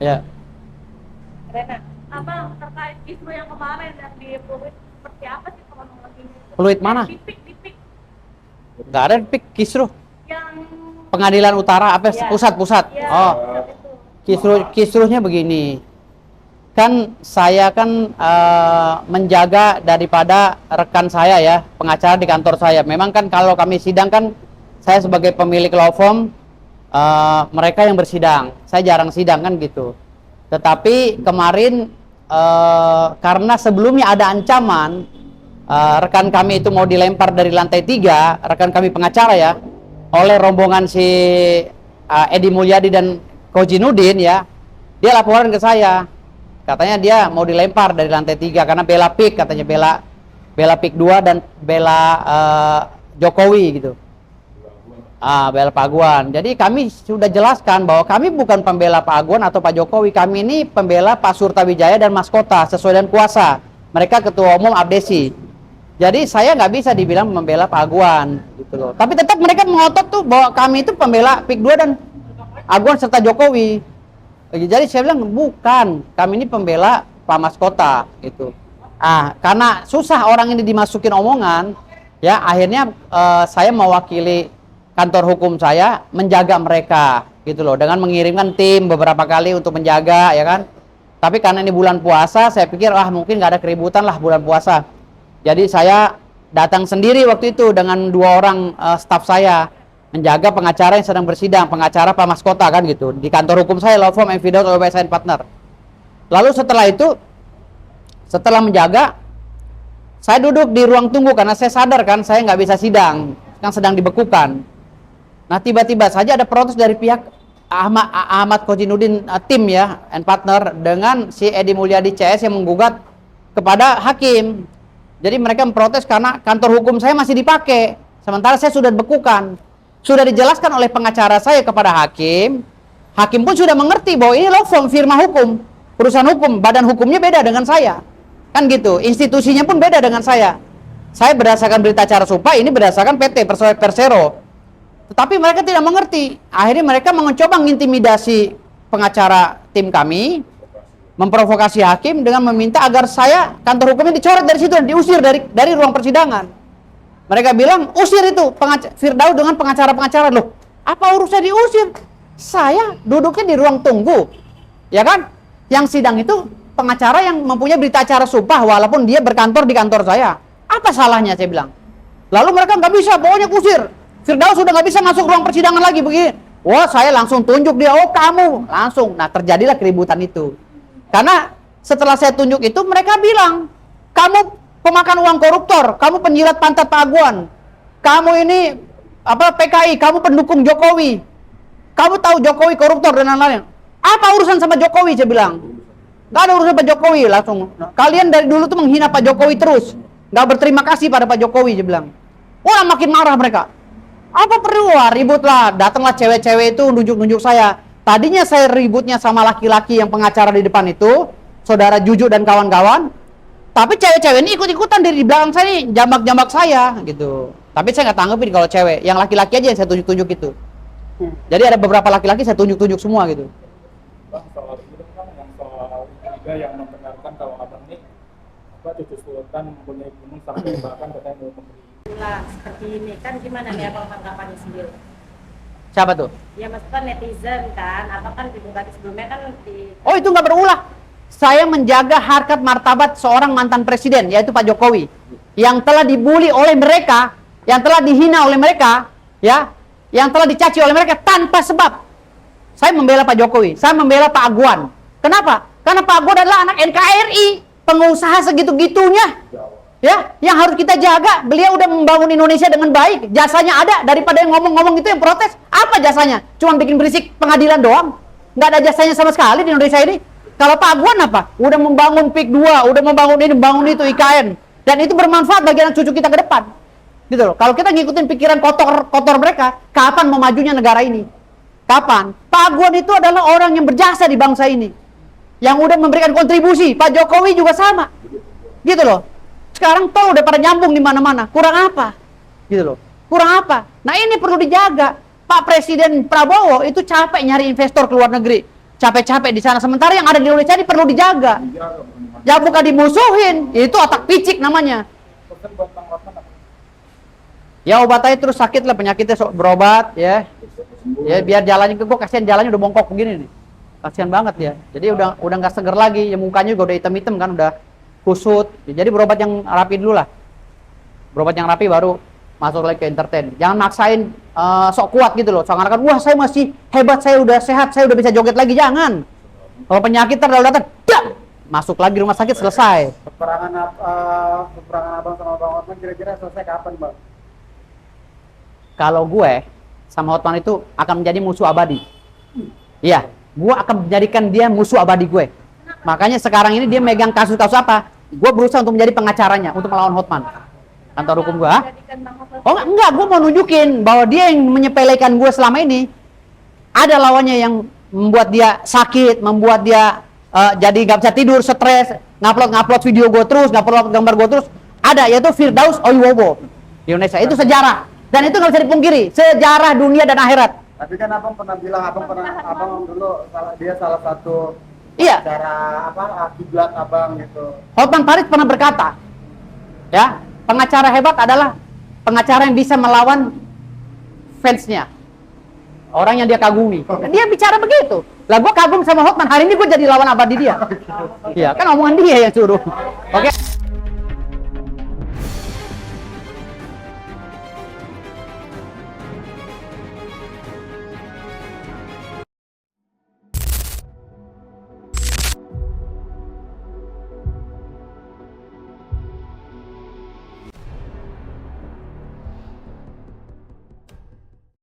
Ya. Rena, apa terkait isu yang kemarin yang di Fluid seperti apa sih kronologinya? Fluid mana? Dipik Nggak ada pik kisruh. yang Pengadilan Utara apa ya, pusat. ya, Oh, itu. kisruhnya begini. Kan saya kan menjaga daripada rekan saya ya, pengacara di kantor saya. Memang kan kalau kami sidang kan saya sebagai pemilik law firm, mereka yang bersidang. Saya jarang sidang kan gitu. Tetapi kemarin karena sebelumnya ada ancaman rekan kami itu mau dilempar dari lantai 3, rekan kami pengacara ya, oleh rombongan si Edi Mulyadi dan Kojinudin ya, dia laporan ke saya. Katanya dia mau dilempar dari lantai 3 karena bela PIK, katanya bela PIK 2 dan bela Jokowi gitu. Bela Pak Aguan. Jadi kami sudah jelaskan bahwa kami bukan pembela Pak Aguan atau Pak Jokowi. Kami ini pembela Pak Surtawijaya dan Mas Kota sesuai dengan kuasa. Mereka ketua umum Abdesi. Jadi saya nggak bisa dibilang membela Pak Aguan gitu loh. Tapi tetap mereka mengotot tuh bahwa kami itu pembela PIK 2 dan Aguan serta Jokowi. Jadi saya bilang bukan, kami ini pembela Pak Mas Kota gitu. Karena susah orang ini dimasukin omongan, ya akhirnya saya mewakili kantor hukum saya menjaga mereka gitu loh, dengan mengirimkan tim beberapa kali untuk menjaga ya kan. Tapi karena ini bulan puasa, saya pikir mungkin nggak ada keributan lah bulan puasa. Jadi saya datang sendiri waktu itu dengan 2 orang staf saya menjaga pengacara yang sedang bersidang, pengacara Pak Mas Kota kan gitu, di kantor hukum saya, law firm MV Daud LBSN Partner. Lalu setelah itu, setelah menjaga, saya duduk di ruang tunggu karena saya sadar kan saya nggak bisa sidang, kan sedang dibekukan. Nah tiba-tiba saja ada protes dari pihak Ahmad Kojinudin tim ya, and partner, dengan si Edi Mulyadi CS yang menggugat kepada hakim. Jadi mereka memprotes karena kantor hukum saya masih dipakai, sementara saya sudah dibekukan. Sudah dijelaskan oleh pengacara saya kepada hakim. Hakim pun sudah mengerti bahwa ini law firm, firma hukum, perusahaan hukum, badan hukumnya beda dengan saya. Kan gitu, institusinya pun beda dengan saya. Saya berdasarkan berita acara sumpah, ini berdasarkan PT Persero. Tetapi mereka tidak mengerti. Akhirnya mereka mencoba mengintimidasi pengacara tim kami, memprovokasi hakim dengan meminta agar saya, kantor hukumnya dicoret dari situ dan diusir dari ruang persidangan. Mereka bilang, usir itu Firdaus dengan pengacara-pengacara. Loh, apa urusannya diusir? Saya duduknya di ruang tunggu. Ya kan? Yang sidang itu pengacara yang mempunyai berita acara sumpah walaupun dia berkantor di kantor saya. Apa salahnya, saya bilang. Lalu mereka nggak bisa, pokoknya usir. Firdaus sudah nggak bisa masuk ruang persidangan lagi begini. Wah, saya langsung tunjuk dia, oh kamu. Langsung. Nah, terjadilah keributan itu. Karena setelah saya tunjuk itu, mereka bilang, kamu pemakan uang koruptor, kamu penjilat pantat Pak Aguan, kamu ini PKI, kamu pendukung Jokowi, kamu tahu Jokowi koruptor dan lain-lain. Apa urusan sama Jokowi? Saya bilang, nggak ada urusan Pak Jokowi. Langsung, kalian dari dulu tuh menghina Pak Jokowi terus, nggak berterima kasih pada Pak Jokowi. Saya bilang, wah makin marah mereka. Apa perlu ribut lah, datanglah cewek-cewek itu nunjuk-nunjuk saya. Tadinya saya ributnya sama laki-laki yang pengacara di depan itu, saudara Juju dan kawan-kawan. Tapi cewek-cewek ini ikut-ikutan dari belakang saya nih, jambak-jambak saya gitu. Tapi saya nggak tanggepin kalau cewek, yang laki-laki aja yang saya tunjuk-tunjuk itu. Jadi ada beberapa laki-laki saya tunjuk-tunjuk semua gitu. Bang, soal itu kan yang soal juga yang membenarkan kalau abang ini cucu sultan mempunyai gunung sampai bahkan katanya mau memberi. Seperti ini kan gimana nih abang tanggapannya sendiri? Siapa tuh? Ya maksudnya netizen kan, abang kan dibukati sebelumnya kan di. Oh itu nggak berulah. Saya menjaga harkat martabat seorang mantan presiden, yaitu Pak Jokowi, yang telah dibully oleh mereka, yang telah dihina oleh mereka, ya, yang telah dicaci oleh mereka tanpa sebab. Saya membela Pak Jokowi, saya membela Pak Aguan. Kenapa? Karena Pak Aguan adalah anak NKRI, pengusaha segitu-gitunya, ya, yang harus kita jaga. Beliau udah membangun Indonesia dengan baik, jasanya ada. Daripada yang ngomong-ngomong itu yang protes, apa jasanya? Cuma bikin berisik pengadilan doang, nggak ada jasanya sama sekali di Indonesia ini. Kalau Pak Aguan apa? Udah membangun PIK 2, udah membangun ini, membangun itu, IKN. Dan itu bermanfaat bagi anak cucu kita ke depan. Gitu loh. Kalau kita ngikutin pikiran kotor mereka, kapan memajunya negara ini? Kapan? Pak Aguan itu adalah orang yang berjasa di bangsa ini. Yang udah memberikan kontribusi. Pak Jokowi juga sama. Gitu loh. Sekarang tol udah pada nyambung di mana-mana. Kurang apa? Gitu loh. Kurang apa? Nah ini perlu dijaga. Pak Presiden Prabowo itu capek nyari investor ke luar negeri. capek-capek di sana. Sementara yang ada di Indonesia ini perlu dijaga. Ya bukan dimusuhin. Itu otak picik namanya. Pesan buat Bang Hotman apa? Ya obat aja terus sakit lah, penyakitnya berobat ya. Ya biar jalannya, gue kasihan jalannya udah bongkok begini nih. Kasihan banget ya. Jadi udah nggak seger lagi. Ya mukanya juga udah hitam-hitam kan, udah kusut. Ya, jadi berobat yang rapi dulu lah. Berobat yang rapi baru masuk lagi ke entertain. Jangan maksain sok kuat gitu loh. Soalnya kan, wah saya masih hebat, saya udah sehat, saya udah bisa joget lagi. Jangan. Kalau penyakit terlalu datang, masuk lagi rumah sakit, selesai. Peperangan abang sama Bang Hotman kira-kira selesai kapan, Bang? Kalau gue sama Hotman itu akan menjadi musuh abadi. Iya, gue akan menjadikan dia musuh abadi gue. Makanya sekarang ini dia megang kasus-kasus apa? Gue berusaha untuk menjadi pengacaranya untuk melawan Hotman. Kantor hukum gue, Jadikan Bang Hotman oh enggak, gue mau nunjukin bahwa dia yang menyepelekan gue selama ini. Ada lawannya yang membuat dia sakit, membuat dia jadi nggak bisa tidur, stres, ngupload video gue terus, ngupload gambar gue terus. Ada, yaitu Firdaus Oiwobo di Indonesia. Itu sejarah, dan itu nggak bisa dipungkiri, sejarah dunia dan akhirat. Tapi kan abang pernah bilang, abang dulu dia salah satu Iya, cara kiblat abang gitu. Hotman Paris pernah berkata, ya, pengacara hebat adalah pengacara yang bisa melawan fansnya, orang yang dia kagumi. Dia bicara begitu. Lah gue kagum sama Hotman, hari ini gue jadi lawan abadi dia. Iya, kan omongan dia yang suruh. Oke.